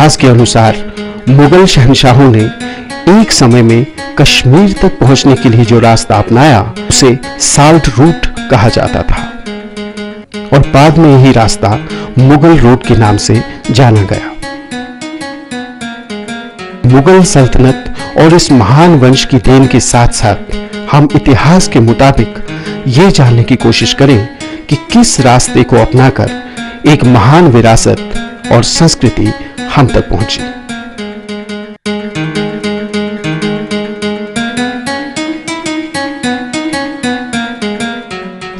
इतिहास के अनुसार मुगल शहंशाहों ने एक समय में कश्मीर तक पहुंचने के लिए जो रास्ता अपनाया उसे साल्ट रूट कहा जाता था और बाद में यही रास्ता मुगल रोड के नाम से जाना गया। मुगल सल्तनत और इस महान वंश की देन के साथ साथ हम इतिहास के मुताबिक ये जानने की कोशिश करें कि किस रास्ते को अपनाकर एक महान विरासत और संस्कृति हम तक पहुंची।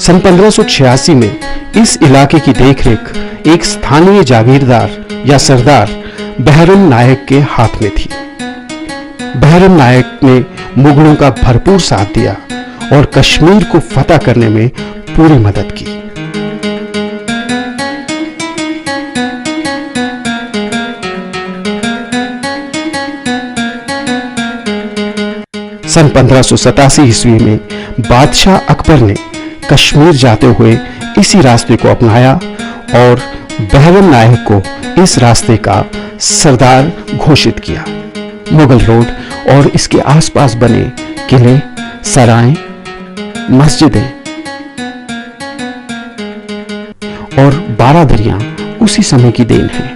सन 1586 में इस इलाके की देखरेख एक स्थानीय जागीरदार या सरदार बहरम नायक के हाथ में थी। बहरम नायक ने मुगलों का भरपूर साथ दिया और कश्मीर को फतह करने में पूरी मदद की। सन 1587 ईस्वी में बादशाह अकबर ने कश्मीर जाते हुए इसी रास्ते को अपनाया और बहरम नायक को इस रास्ते का सरदार घोषित किया। मुगल रोड और इसके आसपास बने किले, सराय, मस्जिदें और 12 दरियां उसी समय की देन है।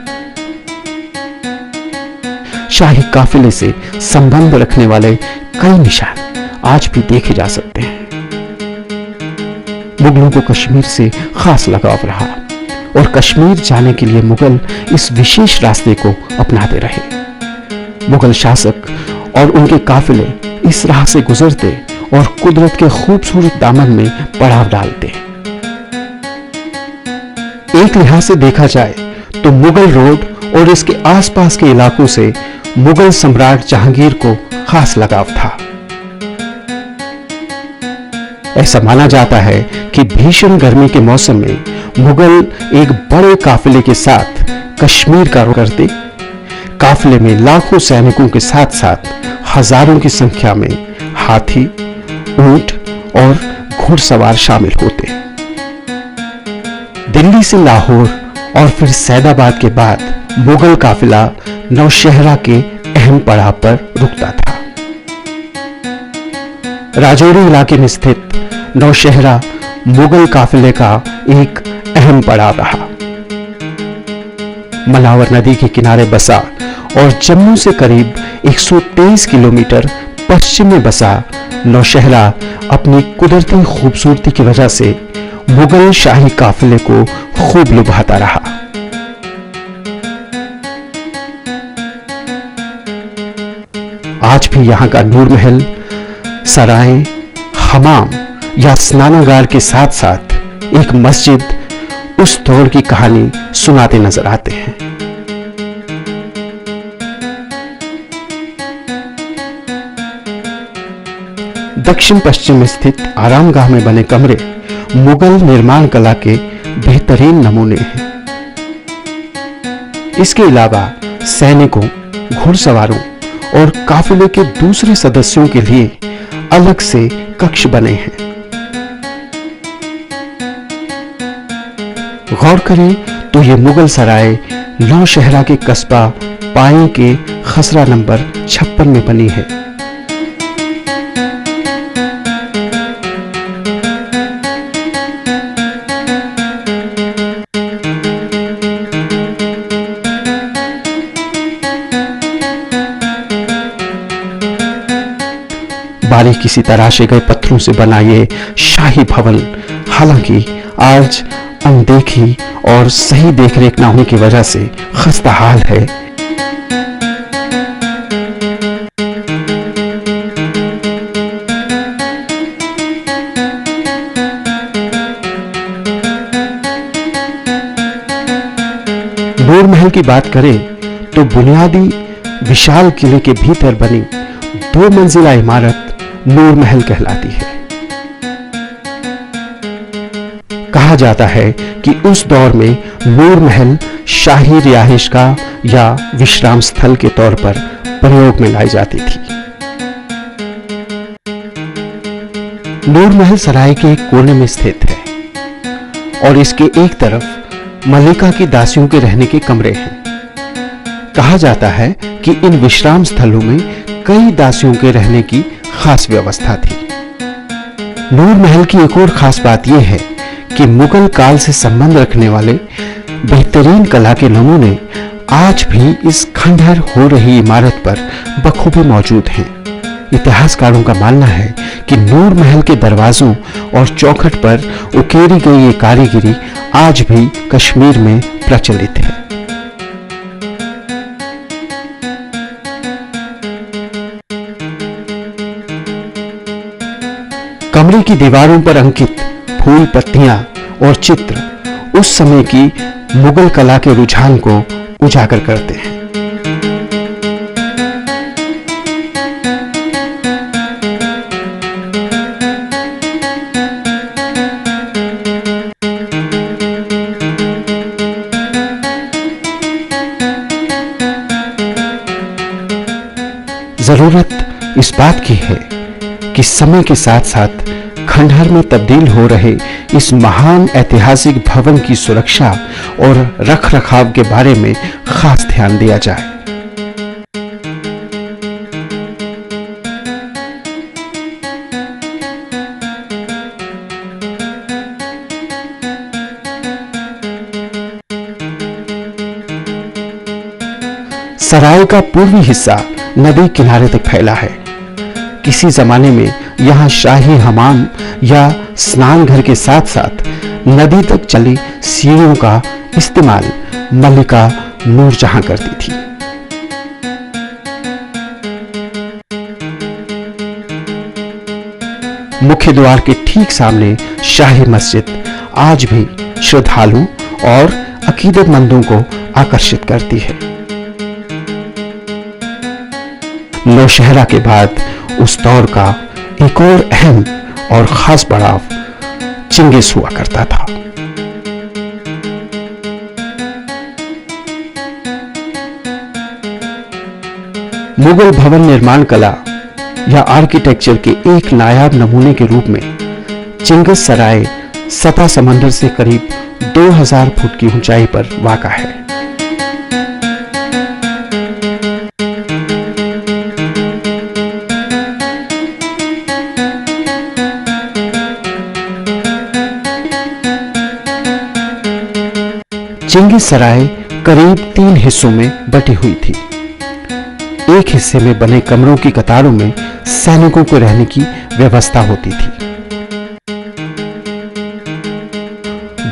शाही काफिले से संबंध रखने वाले कई निशान आज भी देखे जा सकते हैं। मुगलों को कश्मीर से खास लगाव रहा और कश्मीर जाने के लिए मुगल इस विशेष रास्ते को अपनाते रहे। मुगल शासक और उनके काफिले इस राह से गुजरते और कुदरत के खूबसूरत दामन में पड़ाव डालते। एक लिहाज से देखा जाए तो मुगल रोड और इसके आसपास के इलाकों से मुगल सम्राट जहांगीर को खास लगाव था। ऐसा माना जाता है कि भीषण गर्मी के मौसम में मुगल एक बड़े काफिले के साथ कश्मीर का रुख करते। काफिले में लाखों सैनिकों के साथ साथ हजारों की संख्या में हाथी, ऊंट और घुड़सवार शामिल होते। दिल्ली से लाहौर और फिर सैदाबाद के बाद मुगल काफिला नौशहरा के अहम पड़ाव पर रुकता था। राजौरी इलाके में स्थित नौशहरा मुगल काफिले का एक अहम पड़ाव रहा। मलावर नदी के किनारे बसा और जम्मू से करीब 123 किलोमीटर पश्चिम में बसा नौशहरा अपनी कुदरती खूबसूरती की वजह से मुगल शाही काफिले को खूब लुभाता रहा। आज भी यहां का नूर महल, सराय, हमाम या स्नानागार के साथ साथ एक मस्जिद उस दौर की कहानी सुनाते नजर आते हैं। दक्षिण पश्चिम में स्थित आरामगाह में बने कमरे मुगल निर्माण कला के बेहतरीन नमूने हैं। इसके अलावा सैनिकों, घुड़सवारों और काफिले के दूसरे सदस्यों के लिए अलग से कक्ष बने हैं। गौर करें तो यह मुगल सराय नौशहरा के कस्बा पाए के खसरा नंबर 56 में बनी है। बारीकी से तराशे गए पत्थरों से बना ये शाही भवन हालांकि आज अनदेखी और सही देखरेख न होने की वजह से खस्ता हाल है। नूर महल की बात करें तो बुनियादी विशाल किले के भीतर बनी 2 मंजिला इमारत नूर महल कहलाती है। कहा जाता है कि उस दौर में नूर महल शाही रिहाइश का या विश्राम स्थल के तौर पर प्रयोग में लाई जाती थी। नूर महल सराय के एक कोने में स्थित है और इसके एक तरफ मलिका की दासियों के रहने के कमरे हैं कहा जाता है कि इन विश्राम स्थलों में कई दासियों के रहने की खास व्यवस्था थी। नूर महल की एक और खास बात यह है कि मुगल काल से संबंध रखने वाले बेहतरीन कला के नमूने आज भी इस खंडहर हो रही इमारत पर बखूबी मौजूद हैं। इतिहासकारों का मानना है कि नूर महल के दरवाजों और चौखट पर उकेरी गई ये कारीगरी आज भी कश्मीर में प्रचलित है। कमरे की दीवारों पर अंकित फूल, पत्तियां और चित्र उस समय की मुगल कला के रुझान को उजागर करते हैं। जरूरत इस बात की है कि समय के साथ साथ खंडहर में तब्दील हो रहे इस महान ऐतिहासिक भवन की सुरक्षा और रखरखाव के बारे में खास ध्यान दिया जाए। सराय का पूर्वी हिस्सा नदी किनारे तक फैला है। किसी जमाने में यहां शाही हमाम या स्नान घर के साथ साथ नदी तक चली सीढ़ियों का इस्तेमाल मल्लिका नूरजहां करती थी। मुख्य द्वार के ठीक सामने शाही मस्जिद आज भी श्रद्धालुओं और अकीदतमंदों को आकर्षित करती है। नौशहरा के बाद उस दौर का एक और अहम और खास पड़ाव चिंगिस हुआ करता था। मुगल भवन निर्माण कला या आर्किटेक्चर के एक नायाब नमूने के रूप में चिंगिस सराय सतह समंदर से करीब 2000 फुट की ऊंचाई पर वाक़ा है। चिंगिस सराय करीब 3 हिस्सों में बटी हुई थी। एक हिस्से में बने कमरों की कतारों में सैनिकों को रहने की व्यवस्था होती थी।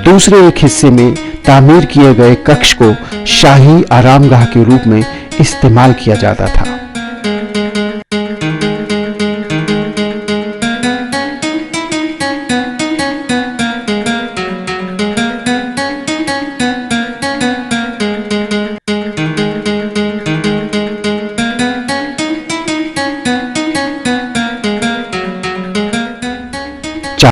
दूसरे एक हिस्से में तामीर किए गए कक्ष को शाही आरामगाह के रूप में इस्तेमाल किया जाता था।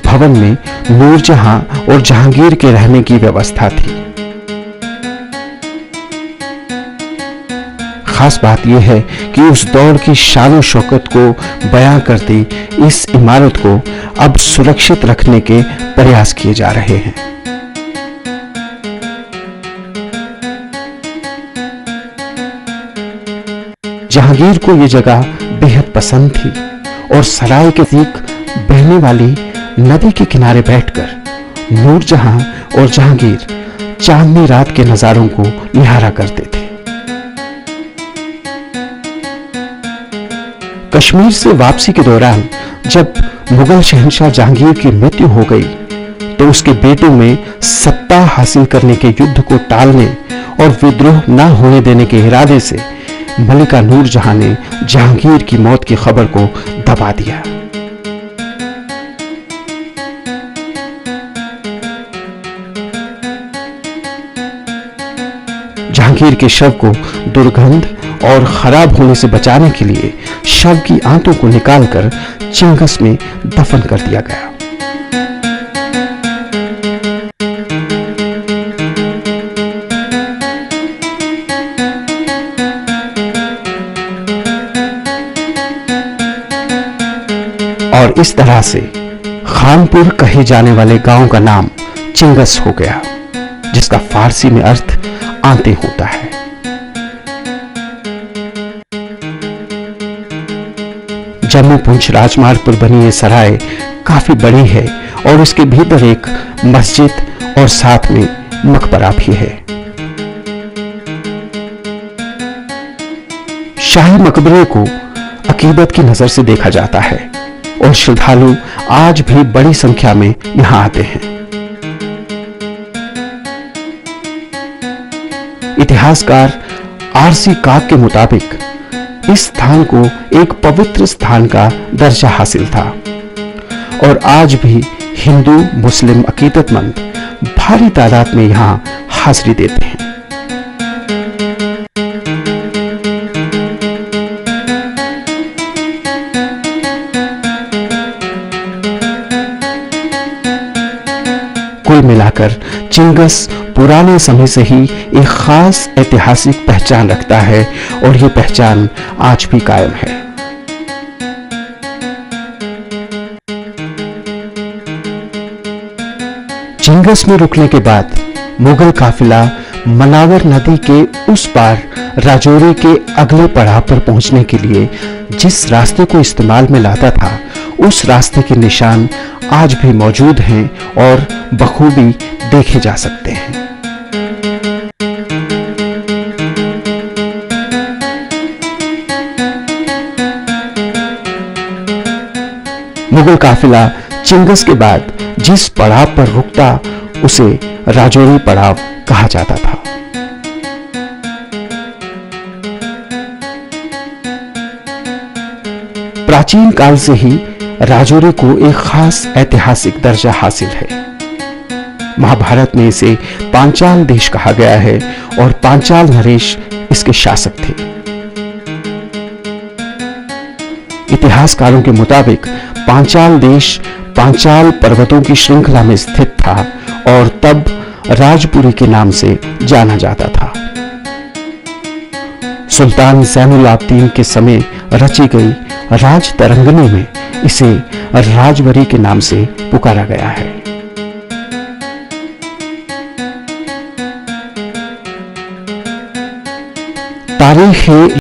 भवन में नूरजहां और जहांगीर के रहने की व्यवस्था थी। खास बात यह है कि उस दौर की शान शौकत को बयां करती इस इमारत को अब सुरक्षित रखने के प्रयास किए जा रहे हैं। जहांगीर को यह जगह बेहद पसंद थी और सराय के नजदीक बहने वाली नदी के किनारे बैठकर नूरजहां और जहांगीर चांदनी रात के नजारों को निहारा करते थे। कश्मीर से वापसी के दौरान जब मुगल शहंशाह जहांगीर की मृत्यु हो गई तो उसके बेटों में सत्ता हासिल करने के युद्ध को टालने और विद्रोह न होने देने के इरादे से मल्लिका नूरजहां ने जहांगीर की मौत की खबर को दबा दिया। जहांगीर के शव को दुर्गंध और खराब होने से बचाने के लिए शव की आंतों को निकालकर चिंगस में दफन कर दिया गया। और इस तरह से खानपुर कहे जाने वाले गांव का नाम चिंगस हो गया, जिसका फारसी में अर्थ आंते होता है। जम्मू पुंछ राजमार्ग पर बनी ये सराय काफी बड़ी है और इसके भीतर एक मस्जिद और साथ में मकबरा भी है। शाही मकबरे को अकीदत की नजर से देखा जाता है और श्रद्धालु आज भी बड़ी संख्या में यहां आते हैं। इतिहासकार आरसी काक के मुताबिक इस स्थान को एक पवित्र स्थान का दर्जा हासिल था और आज भी हिंदू मुस्लिम अकीदतमंद भारी तादाद में यहां हाजिरी देते हैं। कुल मिलाकर चिंगस पुराने समय से ही एक खास ऐतिहासिक पहचान रखता है और ये पहचान आज भी कायम है। चिंगस में रुकने के बाद मुगल काफिला मनावर नदी के उस पार राजौरी के अगले पड़ाव पर पहुंचने के लिए जिस रास्ते को इस्तेमाल में लाता था, उस रास्ते के निशान आज भी मौजूद हैं और बखूबी देखे जा सकते हैं। मुगल काफिला चिंगस के बाद जिस पड़ाव पर रुकता उसे राजौरी पड़ाव कहा जाता था। प्राचीन काल से ही राजौरी को एक खास ऐतिहासिक दर्जा हासिल है। महाभारत में इसे पांचाल देश कहा गया है और पांचाल नरेश इसके शासक थे। इतिहासकारों के मुताबिक पांचाल देश पांचाल पर्वतों की श्रृंखला में स्थित था और तब राजपुरी के नाम से जाना जाता था। सुल्तान ज़ैनुल आबदीन के समय रची गई राज तरंगनी में इसे राजवरी के नाम से पुकारा गया है। तारीख